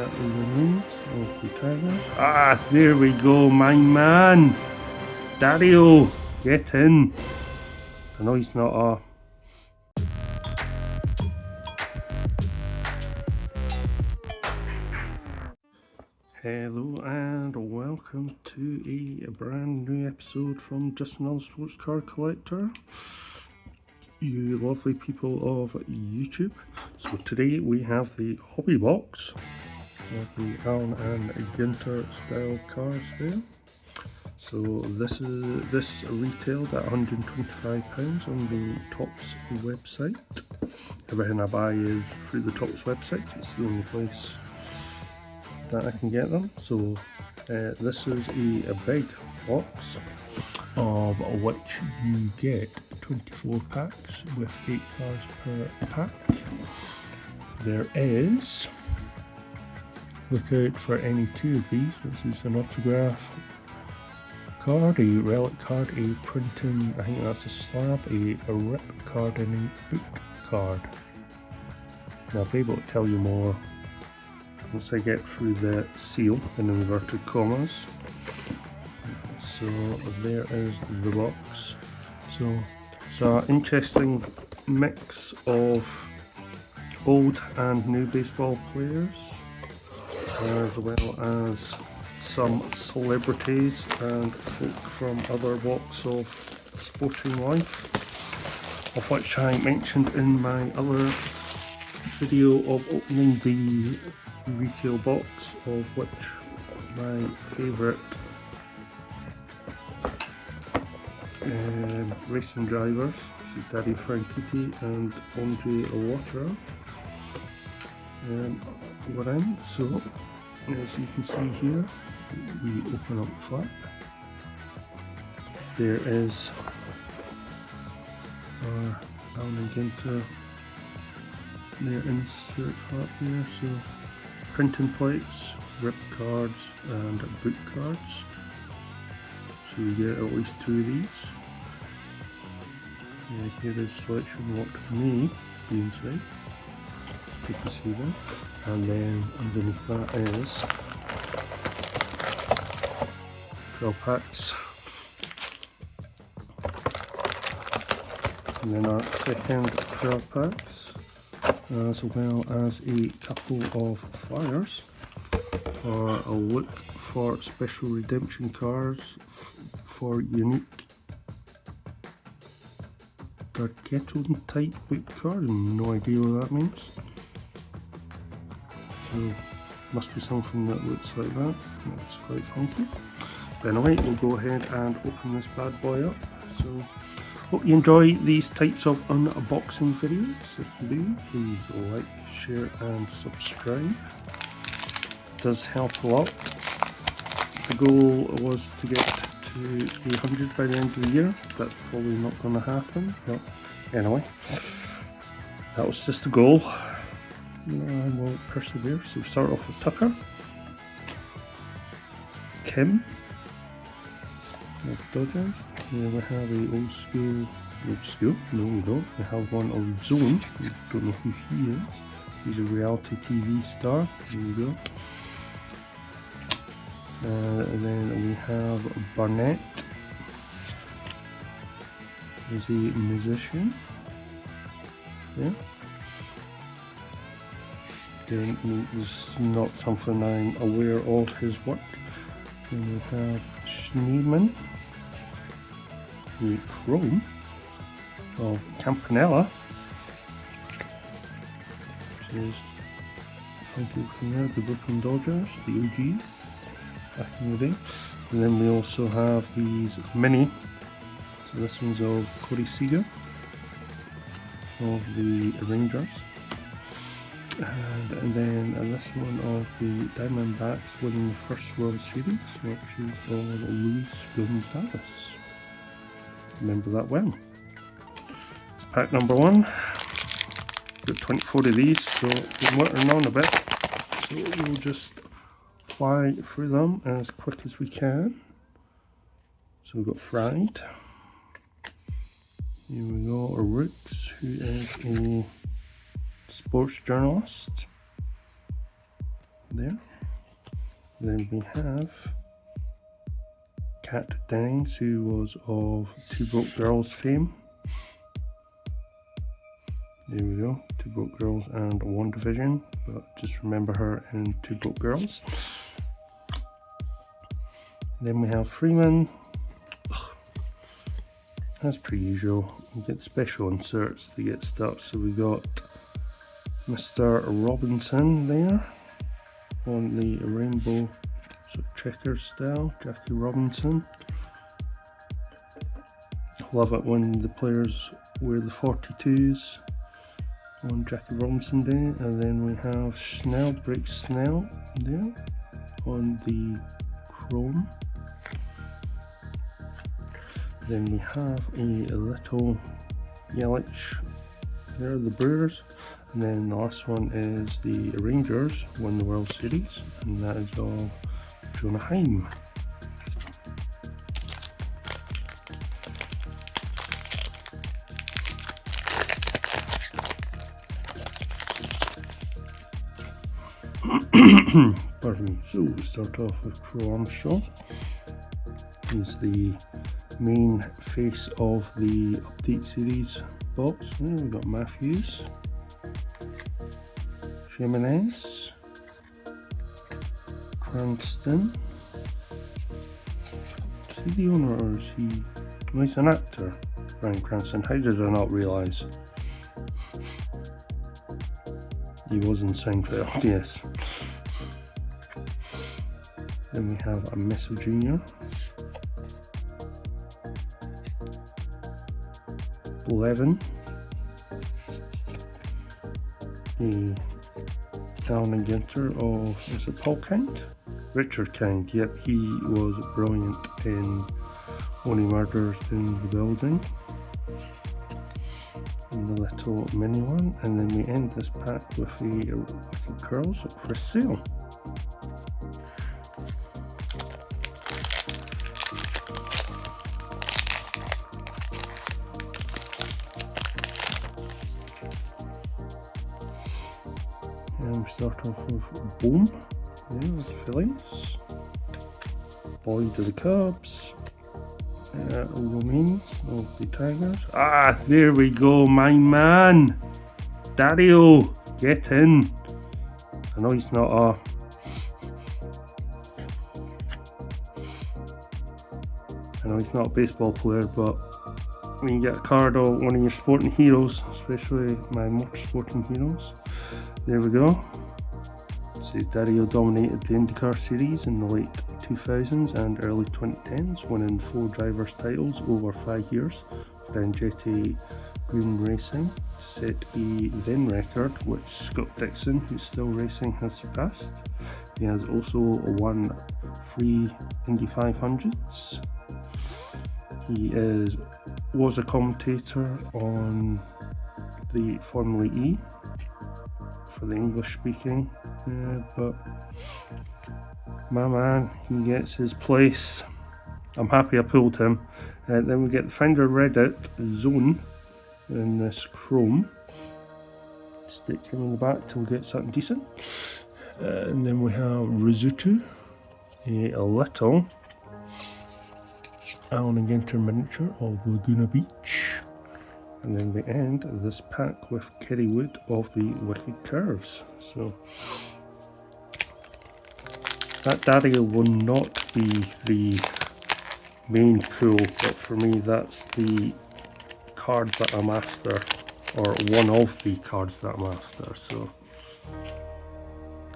remains of the tigers. Ah, there we go, my man! Dario, get in! I know he's not a... Hello and welcome to a brand new episode from Just Another Sports Car Collector, you lovely people of YouTube. So today we have the hobby box of the Alan and Ginter style cars there. So this retailed at £125 on the Tops website. Everything I buy is through the Tops website. It's the only place that I can get them. So this is a big box of which you get 24 packs with 8 cars per pack. There is, look out for any two of these. This is an autograph card, a relic card, a printing, I think that's a slab, a rip card and a book card. Now I'll be able to tell you more once I get through the seal in inverted commas. So there is the box. So it's an interesting mix of old and new baseball players, as well as some celebrities and folk from other walks of sporting life, of which I mentioned in my other video of opening the retail box, of which my favourite racing drivers, Daddy Franchitti and Andre Water, were in. So as you can see here, we open up the flap. There is our Alan and Ginter, their insert flap here. So printing plates, rip cards and book cards. So we get at least 2 of these. Here is selection what may be inside. You can see them. And then underneath that is 12 packs. And then our second 12 packs, as well as a couple of flyers for a look for special redemption cards for unique Darketon type book cards. No idea what that means. So must be something that looks like that. That's quite funky. But anyway, we'll go ahead and open this bad boy up. So hope you enjoy these types of unboxing videos. If you do, please like, share and subscribe. It does help a lot. The goal was to get to 100 by the end of the year. That's probably not going to happen, but anyway, that was just the goal. I will persevere. So start off with Tucker, Kim of Dodgers. Here we have a old school, no we don't. We have one of Zone, we don't know who he is. He's a reality TV star, there we go. And then we have Barnett, he's a musician. Yeah. Again, this is not something I'm aware of his work. Then we have Schneeman, the Chrome of Campanella, which is funky from there, the Brooklyn Dodgers, the OGs back in the day. And then we also have these mini, so this one's of Corey Seager of the Rangers. And then this one of the Diamondbacks winning the first World Series, which is of Luis Gonzalez. Remember that well. It's pack number 1. Got 24 of these, so we're working on a bit. So we'll just fly through them as quick as we can. So we've got Fried. Here we go, Rooks, who is a sports journalist. there. Then we have Kat Dennings, who was of Two Broke Girls fame. There we go, Two Broke Girls and One Division, but just remember her in Two Broke Girls. Then we have Freeman. As per usual, we get special inserts to get stuck. So we got Mr. Robinson there on the rainbow sort of checkers style, Jackie Robinson. Love it when the players wear the 42s on Jackie Robinson Day. And then we have Snell, Break Snell there on the chrome. Then we have a little Relics there, the Brewers. And then the last one is the Rangers won the World Series, and that is all Jonah Heim. Pardon me. So we start off with Crow Armstrong. He's the main face of the update series box. There we've got Matthews, Jimenez, Cranston. Is he the owner or is he? Oh, he's an actor, Bryan Cranston. How did I not realise? He was in Seinfeld, yes. Then we have a Messi Jr. Levin, the Down and Ginter of, is it Paul Kind? Richard Kind, yep, he was brilliant in Only Murders in the Building. And the little mini one, and then we end this pack with the little curls for sale. And we start off with Boom, there with Phillies, Boyd of the Cubs, Romaine of the Tigers. Ah, there we go, my man, Dario, get in. I know he's not a baseball player, but when you get a card of one of your sporting heroes, especially my motor sporting heroes, there we go. So Dario dominated the IndyCar series in the late 2000s and early 2010s, winning 4 drivers' titles over 5 years for Andretti Green Racing to set a then record which Scott Dixon, who's still racing, has surpassed. He has also won 3 Indy 500s. He was a commentator on the Formula E for the English speaking, but my man, he gets his place. I'm happy I pulled him. Then we get the Finder Reddit Zone in this chrome. Stick him in the back till we get something decent. And then we have Rizutu, a little Alan and Ginter miniature of Laguna Beach. And then we end this pack with Kerry Wood of the Wicked Curves. So that Dario will not be the main pool, but for me that's the card that I'm after, or one of the cards that I'm after, so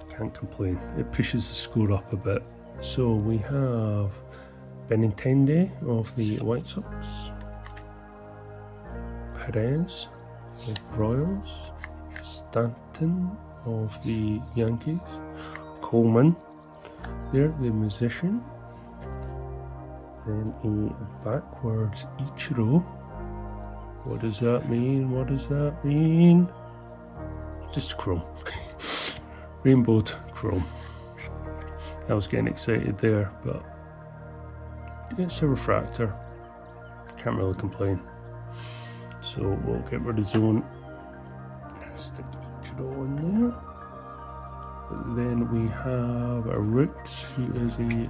can't complain. It pushes the score up a bit. So we have Benintendi of the White Sox, Perez of Royals, Stanton of the Yankees, Coleman there, the musician, then a backwards Ichiro. What does that mean? What does that mean? Just chrome. Rainbowed chrome. I was getting excited there, but it's a refractor. Can't really complain. So we'll get rid of Zone. Stick Ichiro in there. Then we have Relics. He is a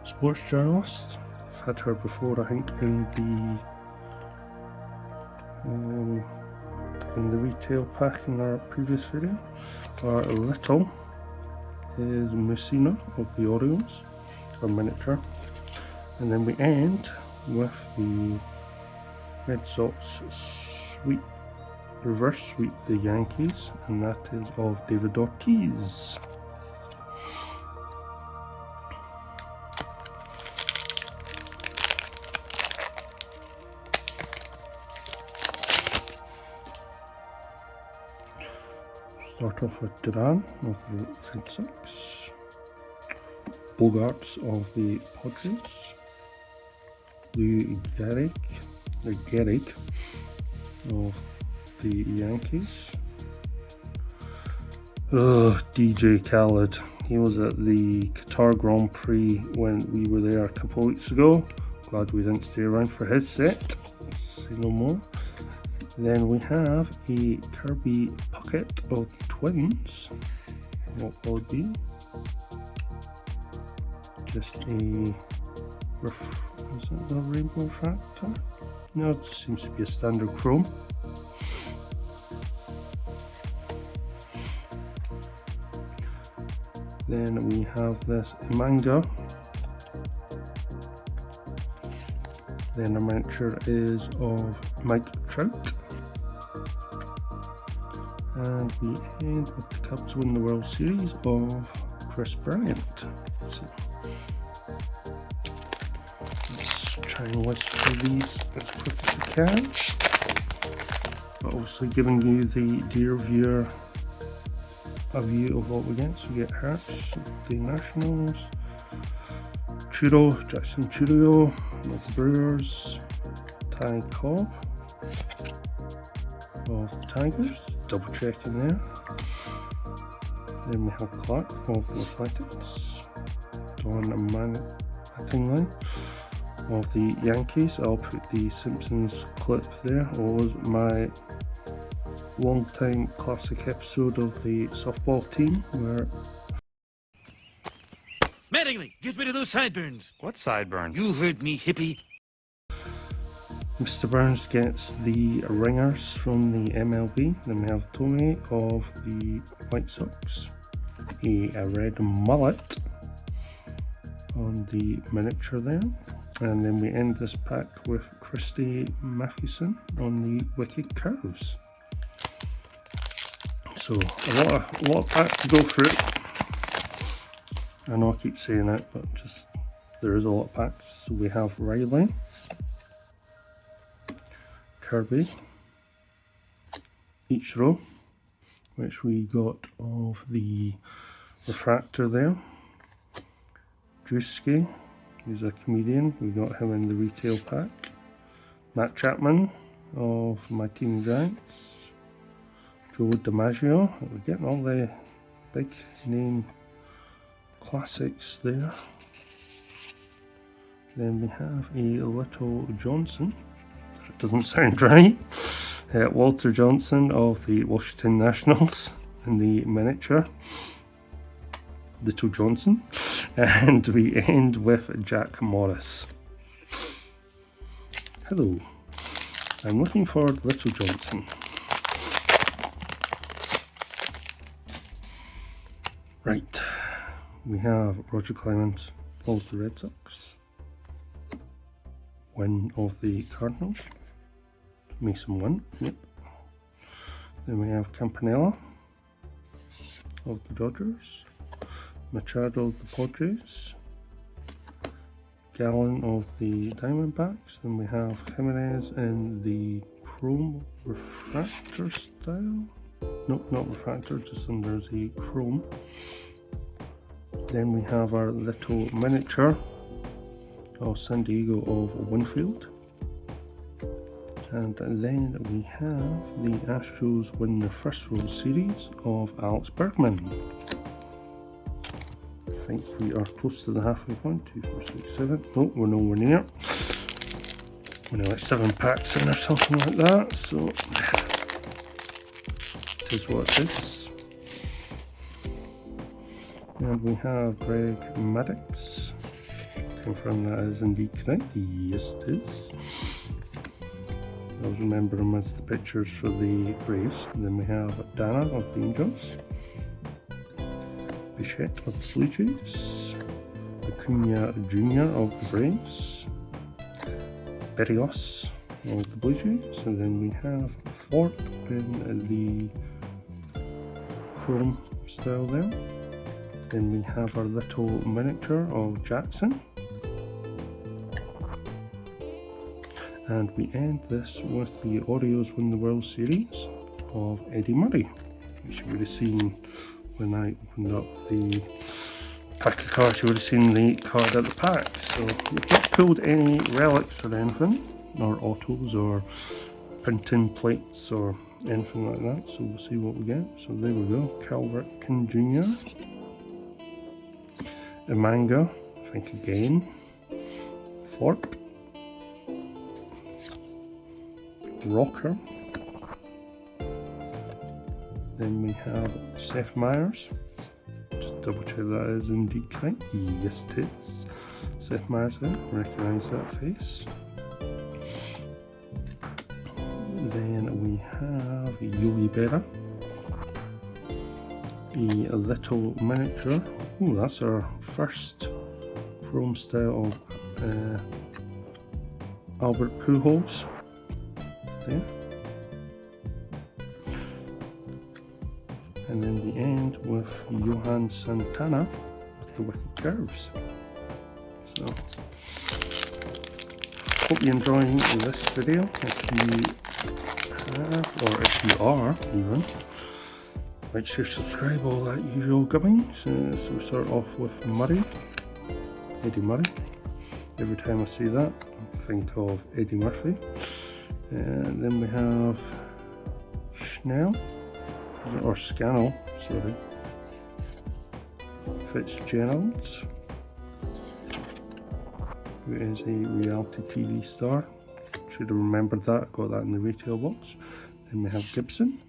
sports journalist. I've had her before, I think, in the retail pack in our previous video. Our little is Messina of the Orioles, our miniature. And then we end with the Red Sox reverse sweep the Yankees, and that is of David Ortiz. Start off with Duran of the Red Sox, Bogarts of the Padres, Lou Gehrig of the Yankees. DJ Khaled. He was at the Qatar Grand Prix when we were there a couple of weeks ago. Glad we didn't stay around for his set. Say no more. Then we have a Kirby Puckett of the Twins. What will it be? Just a... is it the Rainbow Refractor? No, it seems to be a standard chrome. Then we have this manga. Then the miniature is of Mike Trout. And we end with the Cubs win the World Series of Chris Bryant. So let's try and list through these as quick as we can. But obviously giving you the dear viewer a view of what we get. So we get Hearts, the Nationals, Jackson Churio, the Brewers, Ty Cobb of the Tigers, double checking there. Then we have Clark of the Athletics, Don Mattingly of the Yankees. I'll put the Simpsons clip there. It was my long time classic episode of the softball team where Mattingly, get rid of those sideburns. What sideburns? You heard me, hippie. Mr. Burns gets the ringers from the MLB. Then we have Tony of the White Sox, a red mullet on the miniature there. And then we end this pack with Christy Mathewson on the Wicked Curves. So a lot of packs to go through. I know I keep saying it, but just there is a lot of packs. So we have Riley, Kirby, Ichiro, which we got of the refractor there. Drewski, who's a comedian, we got him in the retail pack. Matt Chapman of My Team Giants. Joe DiMaggio, we're getting all the big name classics there. Then we have a Little Johnson. That doesn't sound right. Walter Johnson of the Washington Nationals in the miniature. Little Johnson. And we end with Jack Morris. Hello. I'm looking for Little Johnson. Right. We have Roger Clemens of the Red Sox. Win of the Cardinals. Mason win. Yep. Then we have Campanella of the Dodgers. Machado of the Padres. Gallen of the Diamondbacks. Then we have Jimenez in the Chrome Refractor style. Nope, not refractor, just under the chrome. Then we have our little miniature of San Diego of Winfield. And then we have the Astros win the first World Series of Alex Bergman. I think we are close to the halfway point. 2, 4, 6, 7. No, we're nowhere near. We're like 7 packs in or something like that. So it is what it is. And we have Greg Maddox. Confirm that is indeed correct. Yes, it is. I'll remember him as the pictures for the Braves. And then we have Dana of the Angels, Bichette of the Blue Jays, Acuna Jr. of the Braves, Berrios of the Blue Jays, and then we have Fort in the chrome style there. Then we have our little miniature of Jackson. And we end this with the Orioles win the World Series of Eddie Murray, which you would have seen when I opened up the pack of cards. You would have seen the card at the pack. So we've not pulled any relics or anything, or autos or printing plates or anything like that. So we'll see what we get. So there we go. Calvert King Jr. Emanga, I think again. Thorpe. Rocker. Then we have Seth Meyers. Just double check that is indeed correct. Yes, it is. Seth Meyers there. Recognise that face. Then we have Yogi Berra. A little miniature. Oh, that's our first chrome style of Albert Pujols. There. And then we end with Johan Santana with the wicked curves. So, hope you're enjoying this video. If you have, or if you are even, like, share, subscribe, all that usual gubbins. So we start off with Murray, Eddie Murray. Every time I see that, I think of Eddie Murphy. And then we have Schnell, or Scannell, sorry, Fitzgerald, who is a reality TV star. Should have remembered that, got that in the retail box. Then we have Gibson,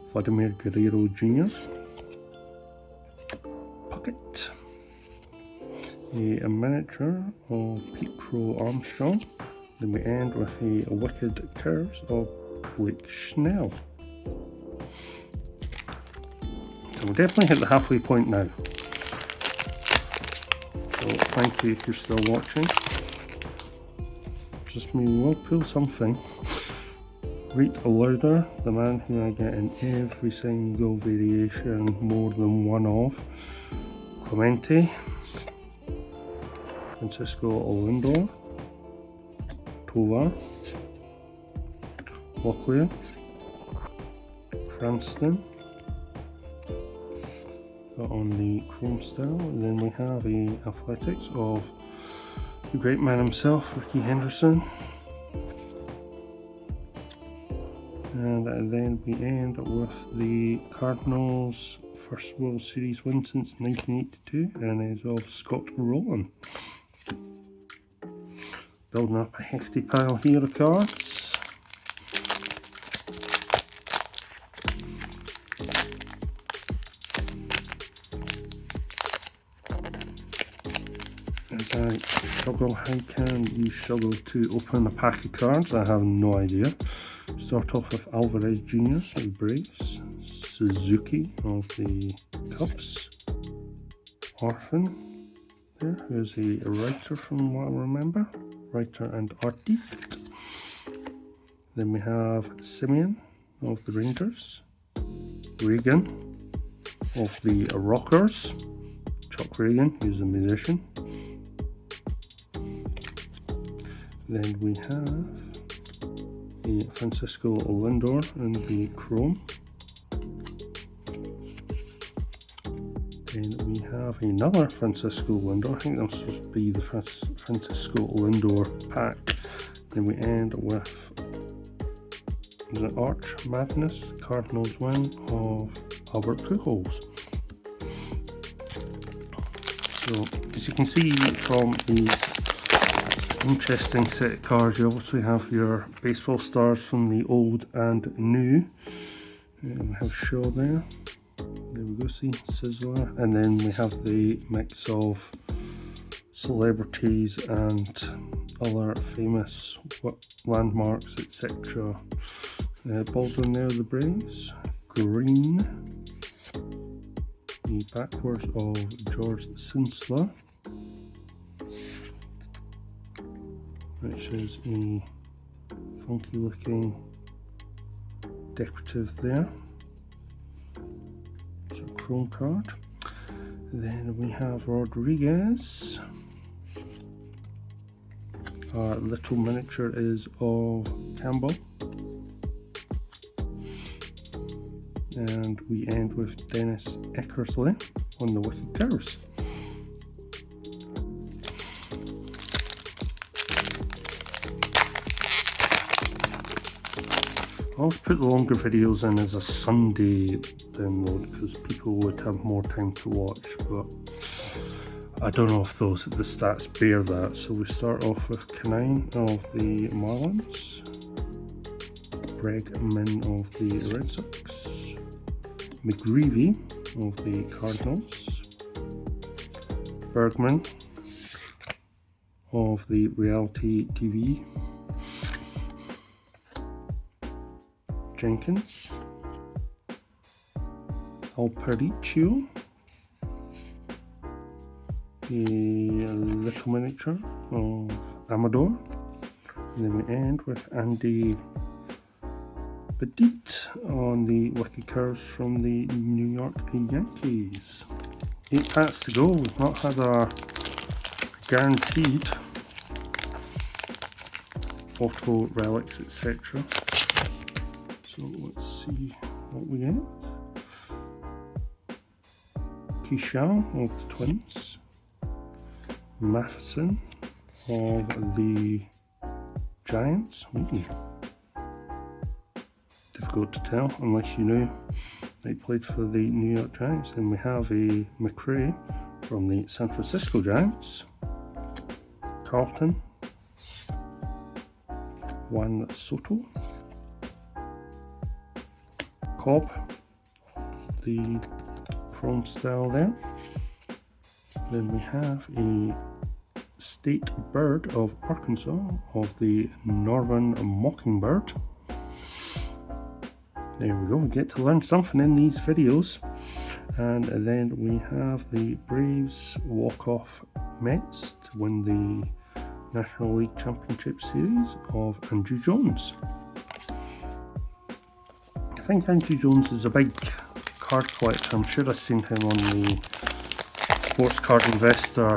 Vladimir Guerrero Jr., Puckett, a miniature of Pete Crow Armstrong. Then we end with a wicked curves of Blake Snell. So we'll definitely hit the halfway point now. So thank you if you're still watching. Just me, we'll pull something. Rate Louder, the man who I get in every single variation, more than one of. Clemente, Francisco Lindor, Tovar, Locklear, Cranston, got on the chrome style, and then we have a athletics of the great man himself, Ricky Henderson, and then we end with the Cardinals' first World Series win since 1982, and is of Scott Rowland. Building up a hefty pile here of cards. As I struggle, how can you struggle to open a pack of cards? I have no idea. Start off with Alvarez Jr. of the Braves, Suzuki of the Cubs, Orphan there, who's a writer from what I remember. Writer and artist. Then we have Simeon of the Rangers, Reagan of the Rockers, Chuck Reagan, who's a musician. Then we have a Francisco Lindor in the chrome. Then we have another Francisco Lindor. I think that's supposed to be the Francisco Lindor pack. Then we end with the Arch Madness Cardinals win of Albert Pujols. So as you can see from these interesting set of cards, you obviously have your baseball stars from the old and new. And we have Shaw there. There we Lucy, Sizzler, and then we have the mix of celebrities and other famous landmarks, etc. Baldwin there, the Braves. Green, the backwards of George Sinsler, which is a funky looking decorative there. It's a chrome card. Then we have Rodriguez. Our little miniature is of Campbell. And we end with Dennis Eckersley on the Wicked Cows. I always put the longer videos in as a Sunday download because people would have more time to watch, but I don't know if the stats bear that. So we start off with Canine of the Marlins, Bregman of the Red Sox, McGreevy of the Cardinals, Bergman of the Reality TV, Jenkins, Alpericio, a little miniature of Amador, and then we end with Andy Petite on the Wicked Curves from the New York Yankees. 8 packs to go. We've not had our guaranteed auto relics, etc. So let's see what we get. Keyshawn of the Twins, Matheson of the Giants. Ooh. Difficult to tell unless you knew they played for the New York Giants. Then we have a McRae from the San Francisco Giants, Carlton, Juan Soto, Cobb, the chrome style there. Then we have a State Bird of Arkansas of the Northern Mockingbird. There we go, we get to learn something in these videos. And then we have the Braves walk-off Mets to win the National League Championship Series of Andrew Jones. I think Andrew Jones is a big card collector. I'm sure I've seen him on the Sports Card Investor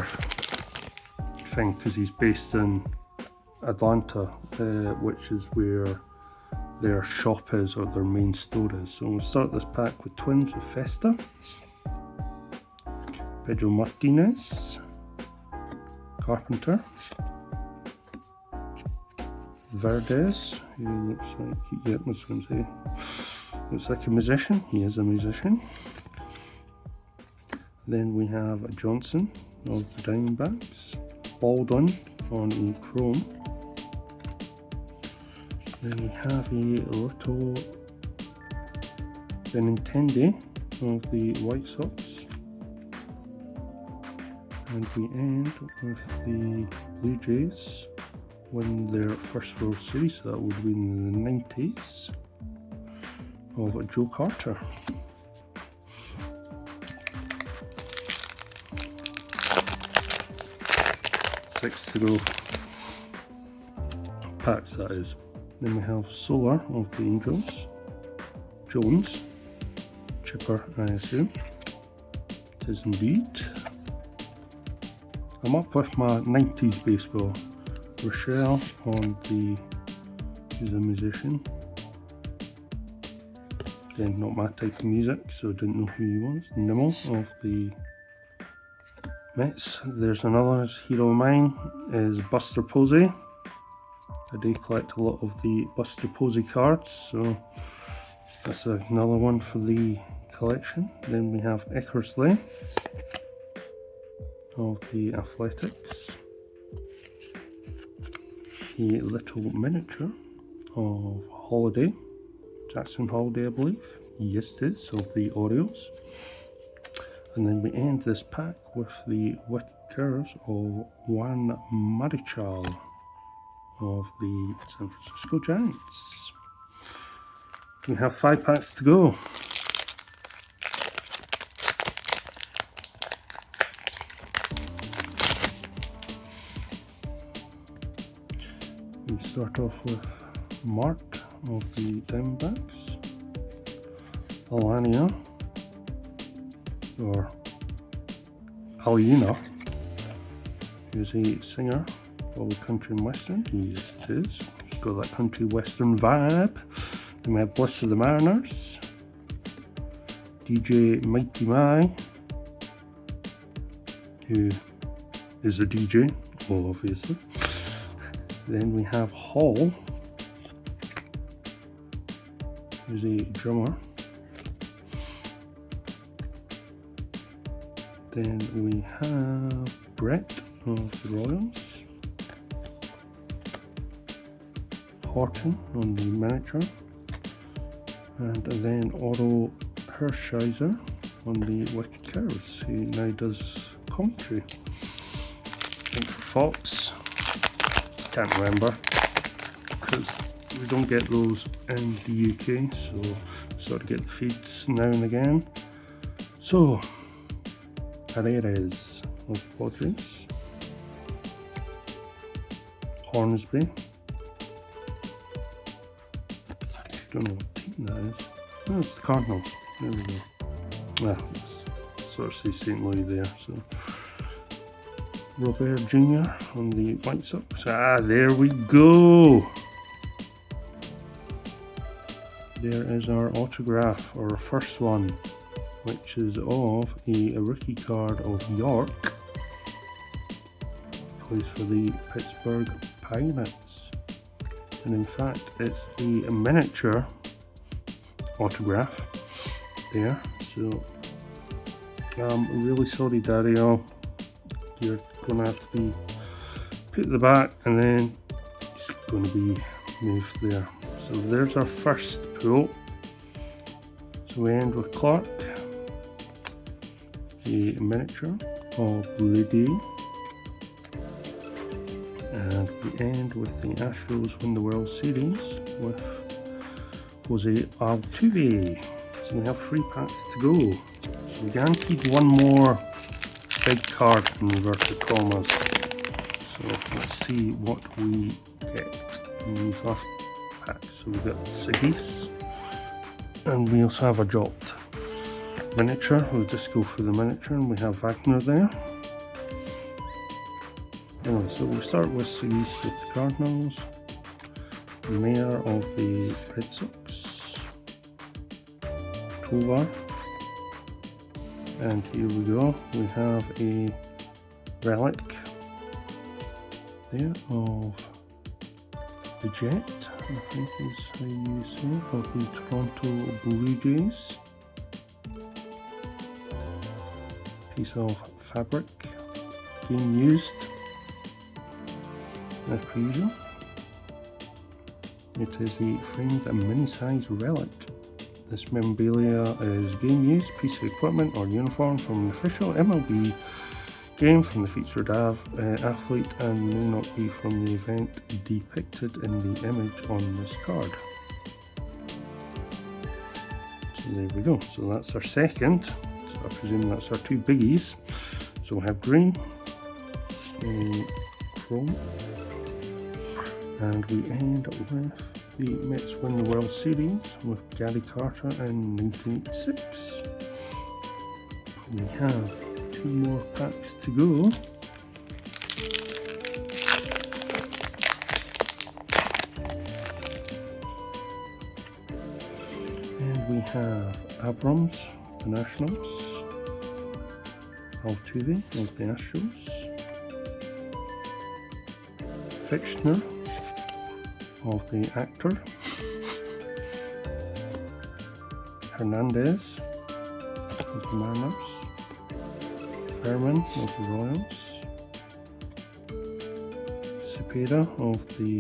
thing because he's based in Atlanta, which is where their shop is or their main store is. So we'll start this pack with Twins with Festa, Pedro Martinez, Carpenter, Verdes, who looks like, yeah, I was going to say, looks like a musician. He is a musician. Then we have Johnson of the Diamondbacks, Baldwin on a chrome. Then we have a little Benintendi of the White Sox. And we end with the Blue Jays win their first World Series, so that would be in the 90s, of Joe Carter. Six to go. Packs, that is. Then we have Solar of the Angels, Jones, Chipper, I assume. It is indeed. I'm up with my 90s baseball. Rochelle on the, who's a musician. Again, not my type of music, so I didn't know who he was. Nimmo of the Mets. There's another hero of mine, is Buster Posey. I do collect a lot of the Buster Posey cards, so that's another one for the collection. Then we have Eckersley of the Athletics, a little miniature of Holiday, Jackson Holiday I believe, yes it is, of the Orioles. And then we end this pack with the wicked curves of Juan Marichal of the San Francisco Giants. We have 5 packs to go. We start off with Mart of the Diamondbacks, Alania, or Alina, who's a singer of the country and western. Yes, it is. She's got that country western vibe. Then we have Bliss of the Mariners, DJ Mighty Mai, who is a DJ, well, obviously. Then we have Hall, who's a drummer. Then we have Brett of the Royals, Horton on the miniature, and then Otto Hershiser on the Wicked Curves, who now does commentary. And for Fox, can't remember because we don't get those in the UK, so sort of get the feeds now and again. So Herrera's of Padres, Hornsby, don't know what team that is. Oh, it's the Cardinals. There we go. It's sort of see St. Louis there. So Robert Jr. on the White Sox. There we go. There is our autograph, or first one, which is of a rookie card of York. Plays for the Pittsburgh Pirates. And in fact, it's a miniature autograph there. So I'm really sorry, Dario. You're going to have to be put at the back and then it's going to be moved there. So there's our first pull. So we end with Clark, a miniature of Lady, and we end with the Astros win the World Series with Jose Altuve. So we have 3 packs to go. So we guaranteed one more big card in inverted commas. So let's see what we get in the first pack. So we got Sagis, and we also have a dropped miniature. We'll just go for the miniature, and we have Wagner there. Anyway, so we'll start with Sagis with the Cardinals, Mayor of the Red Sox, Tovar, and here we go, we have a relic there of the Jet, I think is how you say it, of the Toronto Blue Jays. Piece of fabric, game used, as per usual. It is a framed and mini-size relic. This memorabilia is game used, piece of equipment or uniform from an official MLB game from the featured athlete and may not be from the event depicted in the image on this card. So there we go. So that's our second. So I presume that's our 2 biggies. So we have green, chrome, and we end up with the Mets win the World Series with Gary Carter in 1986. We have 2 more packs to go. And we have Abrams, the Nationals, Altuve of the Astros, Fitchner of the actor, Hernandez of the Mariners, Fairman of the Royals, Cepeda of the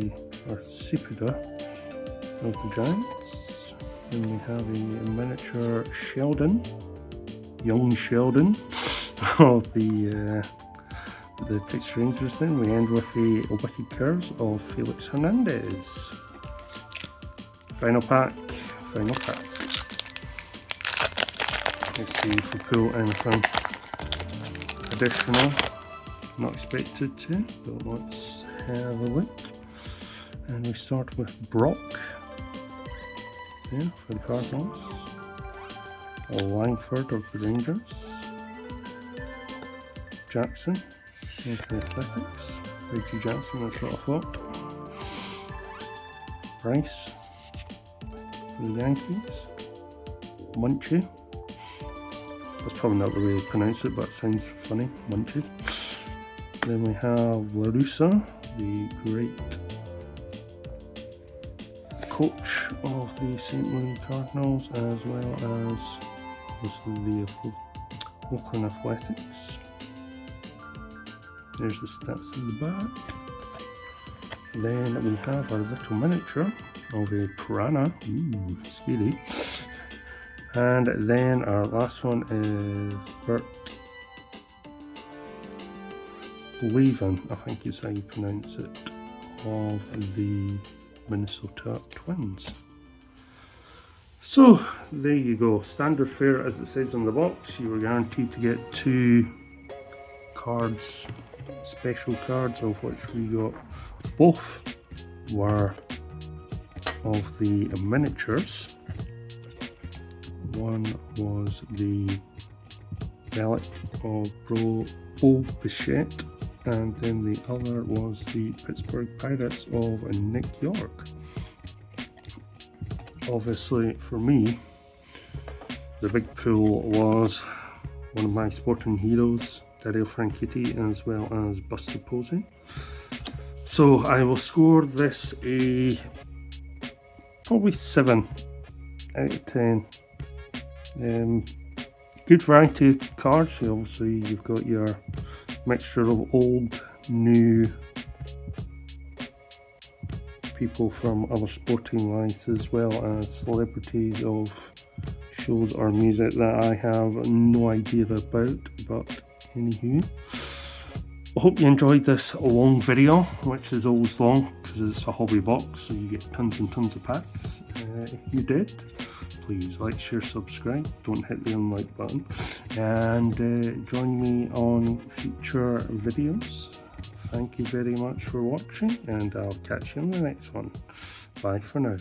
Giants, and we have a miniature Sheldon young Sheldon of the Texas Rangers. Then we end with the Wicked Curves of Felix Hernandez. Final pack. Let's see if we pull anything additional. Not expected to, but let's have a look. And we start with Brock, for the Cardinals. Langford of the Rangers. Jackson of the Athletics. Reggie Jackson, that's what I thought. Bryce for the Yankees. Munchie. That's probably not the way to pronounce it, but it sounds funny. Munchie. Then we have La Russa, the great coach of the St. Louis Cardinals, as well as the Oakland Athletics. There's the stats in the back. Then we have our little miniature of a piranha. Ooh, scary. And then our last one is Bert Levin, I think is how you pronounce it, of the Minnesota Twins. So there you go, standard fare as it says on the box. You were guaranteed to get 2 cards, special cards, of which we got both were of the miniatures. One was the relic of Bo Bichette, and then the other was the Pittsburgh Pirates of Nick York. Obviously, for me, the big pull was one of my sporting heroes, Dario Franchitti, as well as Buster Posey. So I will score this a probably 7 out of 10. Good variety of cards. Obviously, you've got your mixture of old, new people from other sporting lives, as well as celebrities of shows or music that I have no idea about, but anywho. I hope you enjoyed this long video, which is always long because it's a hobby box, so you get tons and tons of packs. If you did, please like, share, subscribe, don't hit the unlike button, and join me on future videos. Thank you very much for watching, and I'll catch you in the next one. Bye for now.